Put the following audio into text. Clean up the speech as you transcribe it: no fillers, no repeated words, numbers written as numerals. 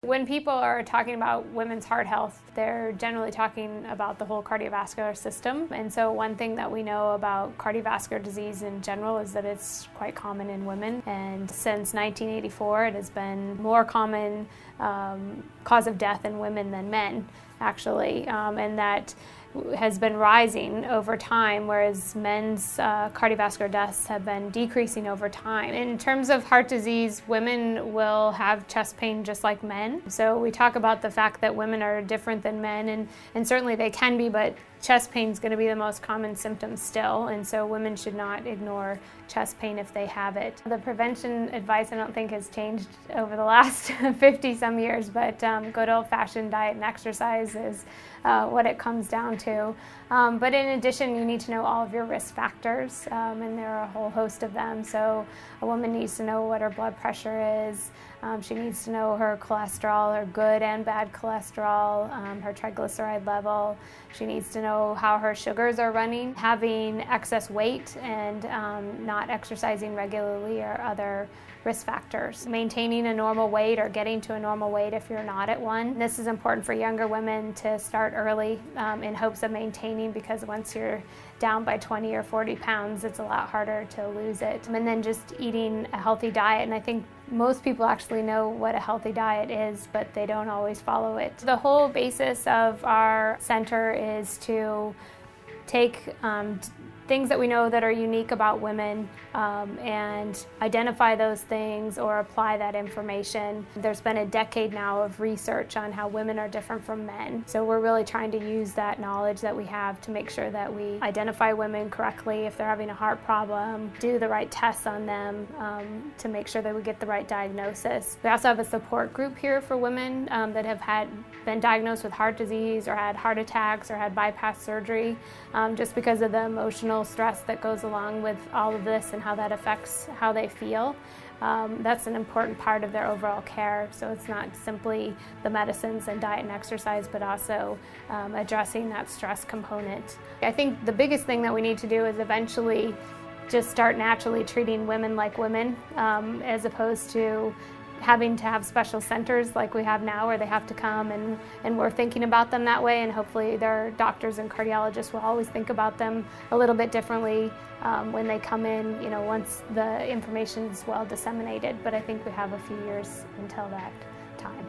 When people are talking about women's heart health, they're generally talking about the whole cardiovascular system. And so one thing that we know about cardiovascular disease in general is that it's quite common in women. And since 1984, it has been more common cause of death in women than men, actually. And that has been rising over time, whereas men's cardiovascular deaths have been decreasing over time. In terms of heart disease, women will have chest pain just like men. So we talk about the fact that women are different than men, and certainly they can be, but chest pain is going to be the most common symptom still, and so women should not ignore chest pain if they have it. The prevention advice I don't think has changed over the last 50 some years, but good old-fashioned diet and exercise is what it comes down to. But in addition, you need to know all of your risk factors, and there are a whole host of them. So a woman needs to know what her blood pressure is. She needs to know her cholesterol, her good and bad cholesterol, her triglyceride level. She needs to know how her sugars are running. Having excess weight and not exercising regularly are other risk factors. Maintaining a normal weight or getting to a normal weight if you're not at one. This is important for younger women to start early in hopes of maintaining, because once you're down by 20 or 40 pounds, it's a lot harder to lose it. And then just eating a healthy diet, and I think most people actually know what a healthy diet is, but they don't always follow it. The whole basis of our center is to take things that we know that are unique about women and identify those things or apply that information. There's been a decade now of research on how women are different from men. So we're really trying to use that knowledge that we have to make sure that we identify women correctly if they're having a heart problem, do the right tests on them to make sure that we get the right diagnosis. We also have a support group here for women that have been diagnosed with heart disease or had heart attacks or had bypass surgery just because of the emotional stress that goes along with all of this and how that affects how they feel. That's an important part of their overall care. So it's not simply the medicines and diet and exercise, but also addressing that stress component. I think the biggest thing that we need to do is eventually just start naturally treating women like women, as opposed to having to have special centers like we have now where they have to come, and we're thinking about them that way, and hopefully their doctors and cardiologists will always think about them a little bit differently when they come in, once the information is well disseminated. But I think we have a few years until that time.